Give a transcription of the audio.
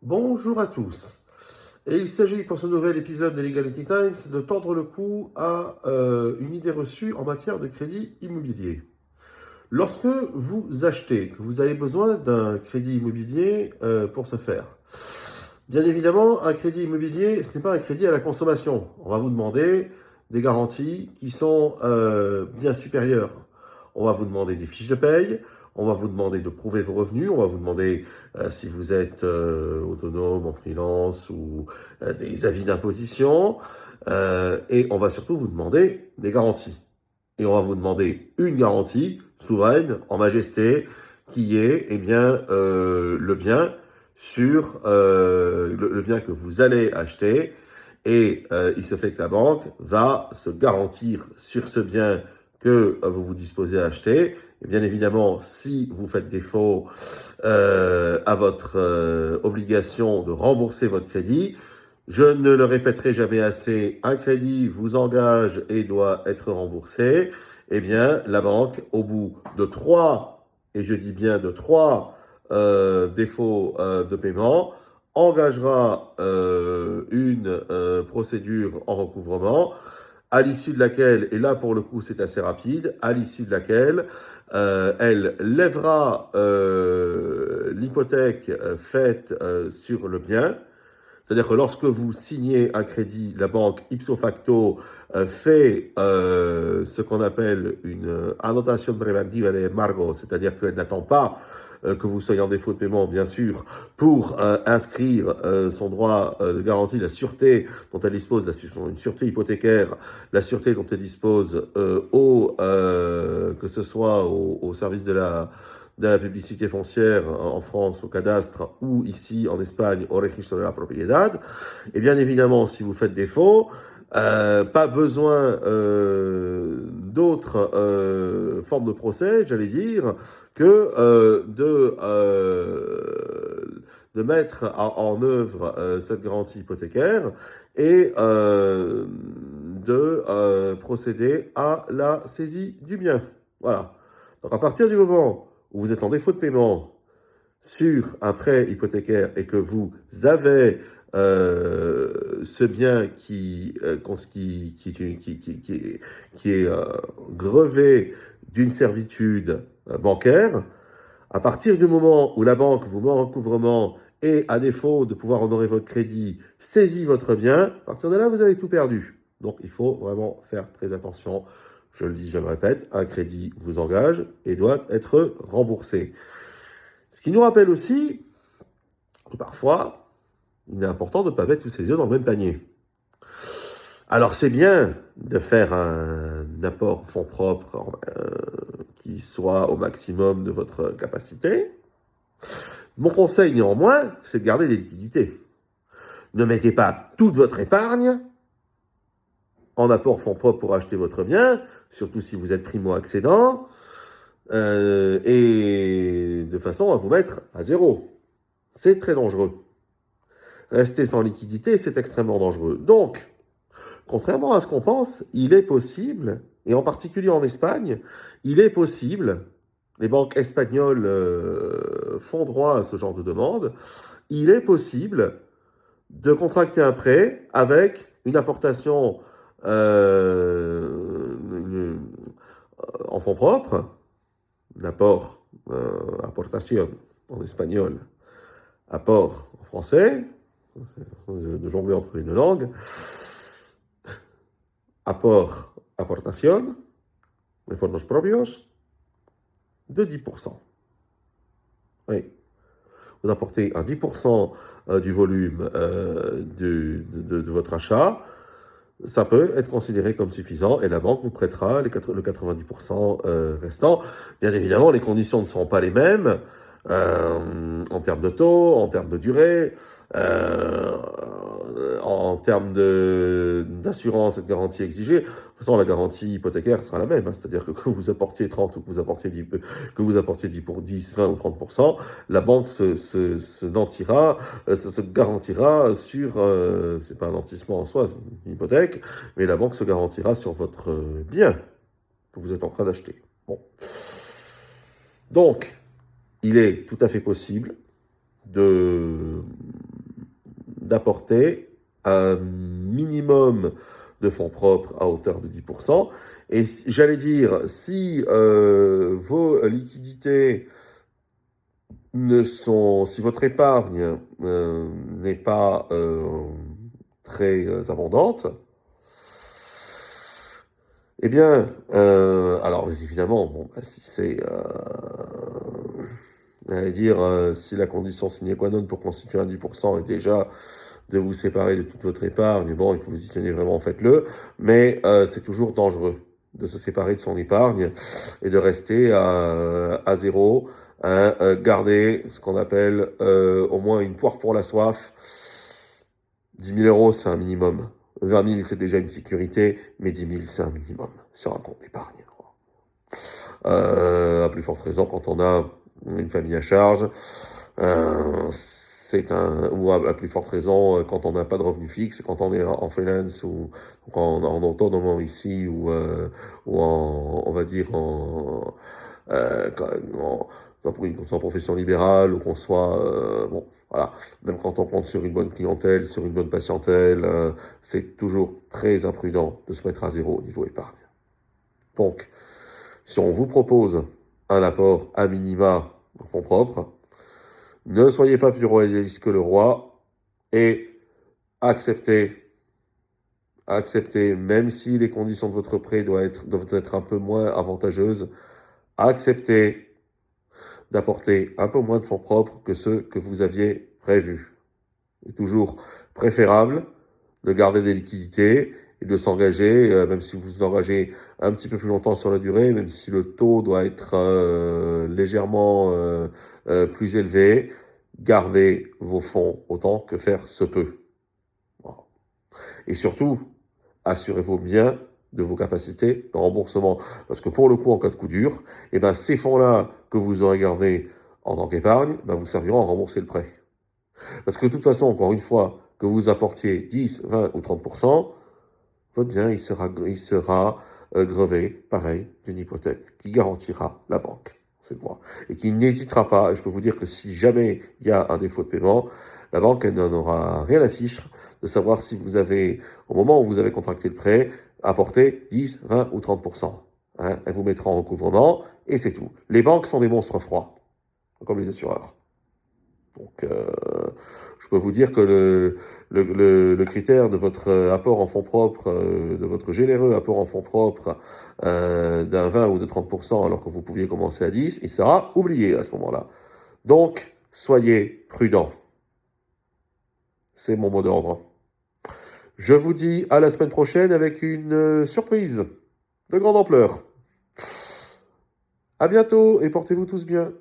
Bonjour à tous. Et il s'agit pour ce nouvel épisode de Legality Times de tendre le cou à une idée reçue en matière de crédit immobilier. Lorsque vous achetez, que vous avez besoin d'un crédit immobilier pour ce faire, bien évidemment, un crédit immobilier, ce n'est pas un crédit à la consommation. On va vous demander des garanties qui sont bien supérieures. On va vous demander des fiches de paye, on va vous demander de prouver vos revenus, on va vous demander si vous êtes autonome, en freelance ou des avis d'imposition, et on va surtout vous demander des garanties. Et on va vous demander une garantie souveraine, en majesté, qui est le bien sur le bien que vous allez acheter. Et il se fait que la banque va se garantir sur ce bien que vous vous disposez à acheter. Et bien évidemment, si vous faites défaut à votre obligation de rembourser votre crédit, je ne le répéterai jamais assez, un crédit vous engage et doit être remboursé. Eh bien, la banque, au bout de trois, et je dis bien de trois défauts de paiement, engagera une procédure en recouvrement, à l'issue de laquelle, et là pour le coup c'est assez rapide, à l'issue de laquelle elle lèvera l'hypothèque faite sur le bien. C'est-à-dire que lorsque vous signez un crédit, la banque ipso facto fait ce qu'on appelle une annotation preventiva de embargo, c'est-à-dire qu'elle n'attend pas que vous soyez en défaut de paiement, bien sûr, pour inscrire son droit de garantie, la sûreté dont elle dispose, une sûreté hypothécaire, la sûreté dont elle dispose que ce soit au service de la publicité foncière en France, au cadastre, ou ici en Espagne, au registro de la propiedad. Et bien évidemment, si vous faites défaut, pas besoin d'autres formes de procès, j'allais dire, que de mettre en œuvre cette garantie hypothécaire et de procéder à la saisie du bien. Voilà. Donc à partir du moment où vous êtes en défaut de paiement sur un prêt hypothécaire et que vous avez ce bien qui est grevé d'une servitude bancaire, à partir du moment où la banque vous met en recouvrement et, à défaut de pouvoir honorer votre crédit, saisit votre bien, à partir de là, vous avez tout perdu. Donc, il faut vraiment faire très attention. Je le dis, je le répète, un crédit vous engage et doit être remboursé. Ce qui nous rappelle aussi que parfois, il est important de ne pas mettre tous ses œufs dans le même panier. Alors, c'est bien de faire un apport fonds propres qui soit au maximum de votre capacité. Mon conseil, néanmoins, c'est de garder des liquidités. Ne mettez pas toute votre épargne en apport fonds propres pour acheter votre bien, surtout si vous êtes primo-accédant, et de façon à vous mettre à zéro. C'est très dangereux. Rester sans liquidité, c'est extrêmement dangereux. Donc, contrairement à ce qu'on pense, il est possible, et en particulier en Espagne, il est possible, les banques espagnoles font droit à ce genre de demande, il est possible de contracter un prêt avec une apportation en fonds propres, un apport, aportation en espagnol, apport en français, de jongler entre les deux langues, aportación, de fondos propios, de 10%. Oui. Vous apportez un 10% du volume de votre achat, ça peut être considéré comme suffisant et la banque vous prêtera le 90% restant. Bien évidemment, les conditions ne seront pas les mêmes en termes de taux, en termes de durée, en termes d'assurance et de garantie exigée. De toute façon, la garantie hypothécaire sera la même, hein, c'est-à-dire que vous apportiez 30 ou que vous apportiez 10, que vous apportiez 10 pour 10, 20 ou 30%, la banque se garantira sur, c'est pas un nantissement en soi, c'est une hypothèque, mais la banque se garantira sur votre bien que vous êtes en train d'acheter. Bon. Donc, il est tout à fait possible de d'apporter un minimum de fonds propres à hauteur de 10%. Et j'allais dire, si vos liquidités si votre épargne n'est pas très abondante, eh bien, alors évidemment, bon, si c'est, j'allais dire, si la condition sine qua non pour constituer un 10% est déjà de vous séparer de toute votre épargne, bon, et que vous y tenez vraiment, faites-le, mais c'est toujours dangereux de se séparer de son épargne et de rester à zéro, hein, garder ce qu'on appelle au moins une poire pour la soif. 10 000 euros, c'est un minimum. 20 000, c'est déjà une sécurité, mais 10 000, c'est un minimum sur un compte d'épargne. À plus forte raison, quand on a une famille à charge, ou à plus forte raison, quand on n'a pas de revenu fixe, quand on est en freelance ou en autonome ici, ou on va dire pour une profession libérale, ou qu'on soit, bon, voilà, même quand on compte sur une bonne clientèle, sur une bonne patientèle, c'est toujours très imprudent de se mettre à zéro au niveau épargne. Donc, si on vous propose un apport à minima en fonds propres, ne soyez pas plus royaliste que le roi et acceptez, même si les conditions de votre prêt doivent être un peu moins avantageuses, acceptez d'apporter un peu moins de fonds propres que ceux que vous aviez prévus. C'est toujours préférable de garder des liquidités et de s'engager, même si vous vous engagez un petit peu plus longtemps sur la durée, même si le taux doit être légèrement plus élevé, gardez vos fonds autant que faire se peut. Voilà. Et surtout, assurez-vous bien de vos capacités de remboursement. Parce que pour le coup, en cas de coup dur, eh ben, ces fonds-là que vous aurez gardés en tant qu'épargne, ben, vous serviront à rembourser le prêt. Parce que de toute façon, encore une fois, que vous apportiez 10, 20 ou 30%, votre bien, il sera grevé, pareil, d'une hypothèque qui garantira la banque, cette voie. Et qui n'hésitera pas, et je peux vous dire que si jamais il y a un défaut de paiement, la banque, elle n'en aura rien à fiche de savoir si vous avez, au moment où vous avez contracté le prêt, apporté 10, 20 ou 30%. Hein, elle vous mettra en recouvrement, et c'est tout. Les banques sont des monstres froids, comme les assureurs. Donc, je peux vous dire que le critère de votre apport en fonds propres, de votre généreux apport en fonds propres d'un 20 ou de 30%, alors que vous pouviez commencer à 10, il sera oublié à ce moment-là. Donc, soyez prudents. C'est mon mot d'ordre. Je vous dis à la semaine prochaine avec une surprise de grande ampleur. À bientôt et portez-vous tous bien.